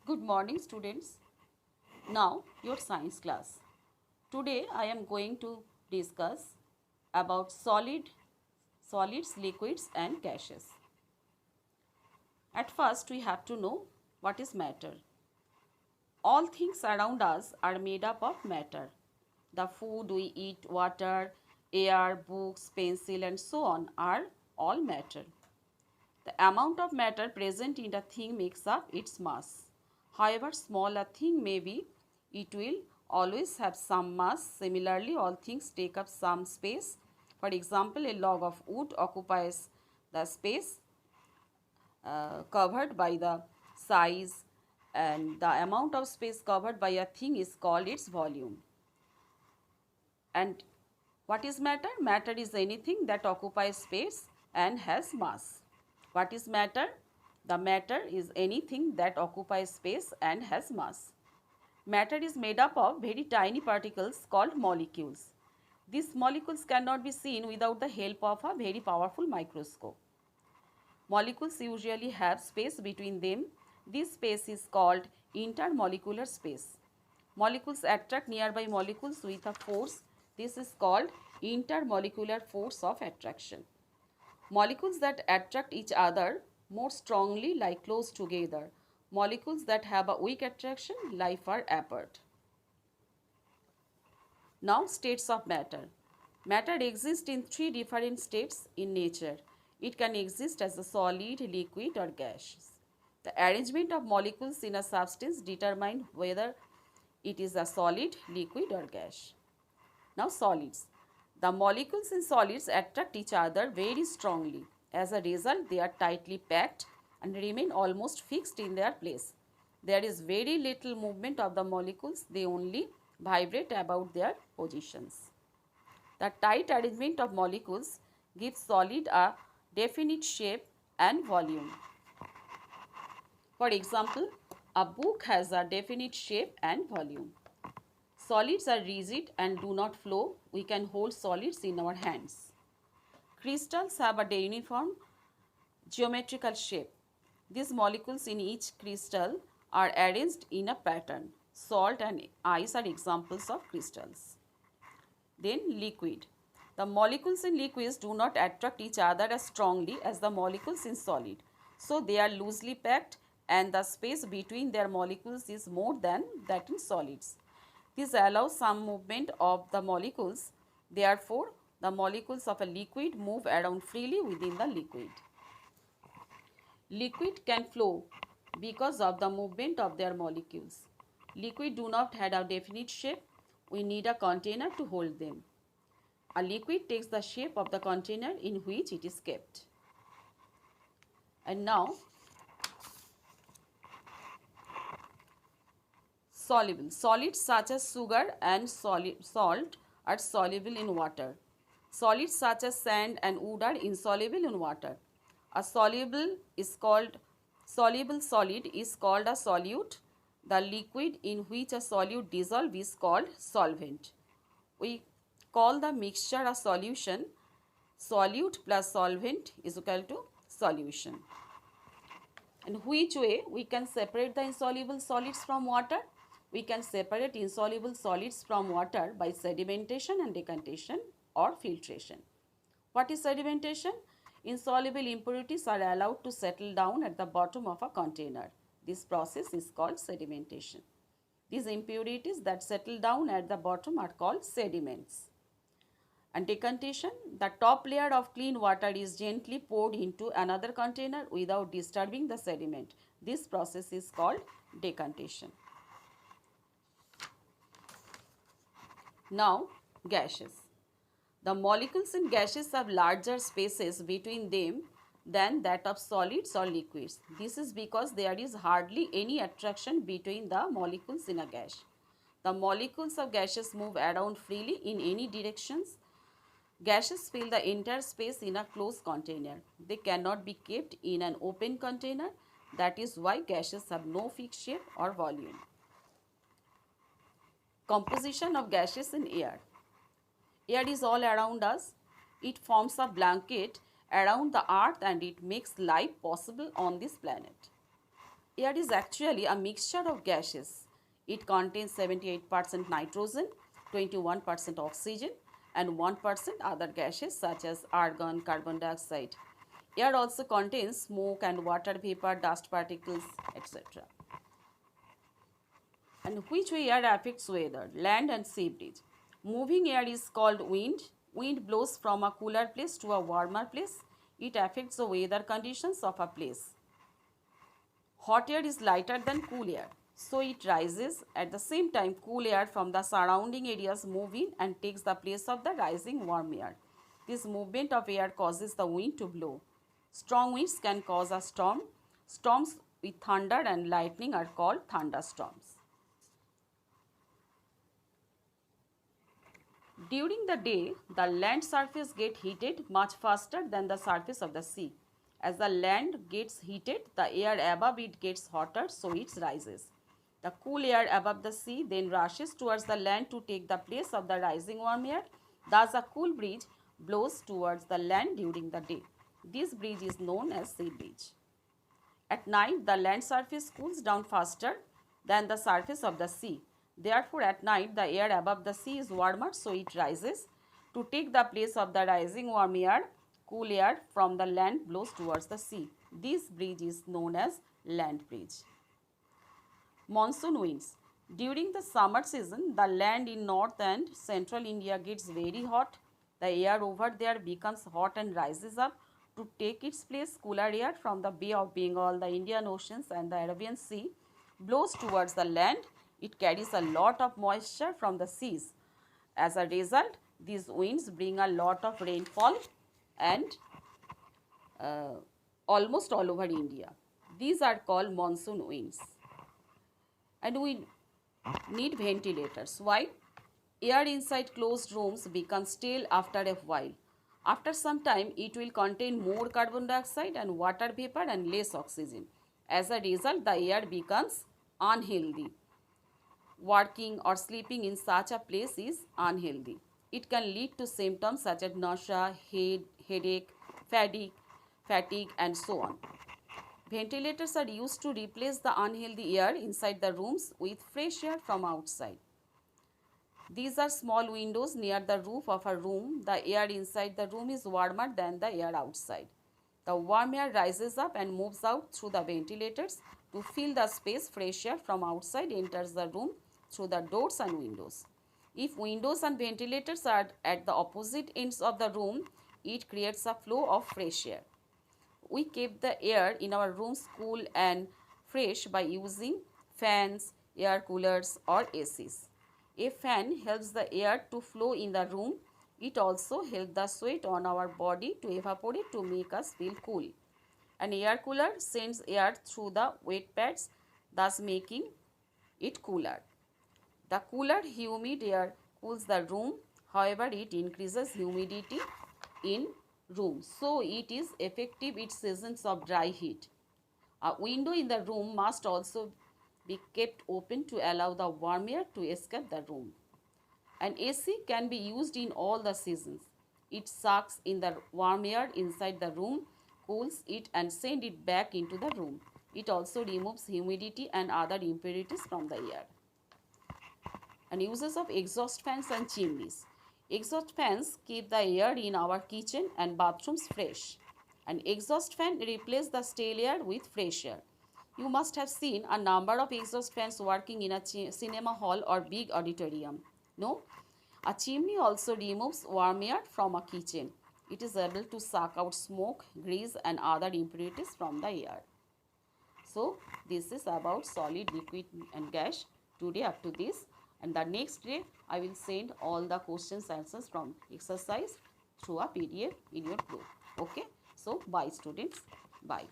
Good morning, students. Now, your science class. Today, I am going to discuss about solids, liquids, and gases. At first, we have to know what is matter. All things around us are made up of matter. The food we eat, water, air, books, pencil, and so on are all matter. The amount of matter present in a thing makes up its mass. However small a thing may be, it will always have some mass. Similarly, all things take up some space. For example, a log of wood occupies the space covered by the size, and the amount of space covered by a thing is called its volume. And what is matter? Matter is anything that occupies space and has mass. What is matter? The matter is anything that occupies space and has mass. Matter is made up of very tiny particles called molecules. These molecules cannot be seen without the help of a very powerful microscope. Molecules usually have space between them. This space is called intermolecular space. Molecules attract nearby molecules with a force. This is called intermolecular force of attraction. Molecules that attract each other more strongly lie close together. Molecules that have a weak attraction lie far apart. Now, states of matter. Matter exists in three different states in nature. It can exist as a solid, liquid, or gas. The arrangement of molecules in a substance determines whether it is a solid, liquid, or gas. Now, solids. The molecules in solids attract each other very strongly. As a result, they are tightly packed and remain almost fixed in their place. There is very little movement of the molecules, they only vibrate about their positions. The tight arrangement of molecules gives solid a definite shape and volume. For example, a book has a definite shape and volume. Solids are rigid and do not flow. We can hold solids in our hands. Crystals have a uniform geometrical shape. These molecules in each crystal are arranged in a pattern. Salt and ice are examples of crystals. Then liquid. The molecules in liquids do not attract each other as strongly as the molecules in solid. So they are loosely packed and the space between their molecules is more than that in solids. This allows some movement of the molecules. Therefore, the molecules of a liquid move around freely within the liquid. Liquid can flow because of the movement of their molecules. Liquid do not have a definite shape. We need a container to hold them. A liquid takes the shape of the container in which it is kept. And now, soluble. Solids such as sugar and salt are soluble in water. Solids such as sand and wood are insoluble in water. A soluble solid is called a solute. The liquid in which a solute dissolves is called solvent. We call the mixture a solution. Solute plus solvent is equal to solution. In which way we can separate the insoluble solids from water? We can separate insoluble solids from water by sedimentation and decantation or filtration. What is sedimentation? Insoluble impurities are allowed to settle down at the bottom of a container. This process is called sedimentation. These impurities that settle down at the bottom are called sediments. And decantation, the top layer of clean water is gently poured into another container without disturbing the sediment. This process is called decantation. Now, gases. The molecules in gases have larger spaces between them than that of solids or liquids. This is because there is hardly any attraction between the molecules in a gas. The molecules of gases move around freely in any directions. Gases fill the entire space in a closed container. They cannot be kept in an open container. That is why gases have no fixed shape or volume. Composition of gases in air. Air is all around us. It forms a blanket around the earth and it makes life possible on this planet. Air is actually a mixture of gases. It contains 78% nitrogen, 21% oxygen, and 1% other gases such as argon, carbon dioxide. Air also contains smoke and water vapor, dust particles, etc. And which way air affects weather? Land and sea breeze. Moving air is called wind. Wind blows from a cooler place to a warmer place. It affects the weather conditions of a place. Hot air is lighter than cool air, so it rises. At the same time, cool air from the surrounding areas move in and takes the place of the rising warm air. This movement of air causes the wind to blow. Strong winds can cause a storm. Storms with thunder and lightning are called thunderstorms. During the day, the land surface gets heated much faster than the surface of the sea. As the land gets heated, the air above it gets hotter, so it rises. The cool air above the sea then rushes towards the land to take the place of the rising warm air. Thus, a cool breeze blows towards the land during the day. This breeze is known as sea breeze. At night, the land surface cools down faster than the surface of the sea. Therefore, at night, the air above the sea is warmer, so it rises. To take the place of the rising warm air, cool air from the land blows towards the sea. This breeze is known as land breeze. Monsoon winds. During the summer season, the land in north and central India gets very hot. The air over there becomes hot and rises up. To take its place, cooler air from the Bay of Bengal, the Indian Oceans, and the Arabian Sea blows towards the land. It carries a lot of moisture from the seas. As a result, these winds bring a lot of rainfall and almost all over India. These are called monsoon winds. And we need ventilators. Why? Air inside closed rooms becomes stale after a while. After some time, it will contain more carbon dioxide and water vapor and less oxygen. As a result, the air becomes unhealthy. Working or sleeping in such a place is unhealthy. It can lead to symptoms such as nausea, headache, fatigue, and so on. Ventilators are used to replace the unhealthy air inside the rooms with fresh air from outside. These are small windows near the roof of a room. The air inside the room is warmer than the air outside. The warm air rises up and moves out through the ventilators to fill the space. Fresh air from outside enters the room through the doors and windows. If windows and ventilators are at the opposite ends of the room, it creates a flow of fresh air. We keep the air in our rooms cool and fresh by using fans, air coolers, or ACs. A fan helps the air to flow in the room. It also helps the sweat on our body to evaporate to make us feel cool. An air cooler sends air through the wet pads, thus making it cooler. The cooler, humid air cools the room. However, it increases humidity in room, so it is effective in seasons of dry heat. A window in the room must also be kept open to allow the warm air to escape the room. An AC can be used in all the seasons. It sucks in the warm air inside the room, cools it, and sends it back into the room. It also removes humidity and other impurities from the air. And uses of exhaust fans and chimneys. Exhaust fans keep the air in our kitchen and bathrooms fresh. An exhaust fan replaces the stale air with fresh air. You must have seen a number of exhaust fans working in a cinema hall or big auditorium. No? A chimney also removes warm air from a kitchen. It is able to suck out smoke, grease, and other impurities from the air. So, this is about solid, liquid, and gas. Today up to this. And the next day, I will send all the questions answers from exercise through a PDF in your group. Okay. So, bye students. Bye.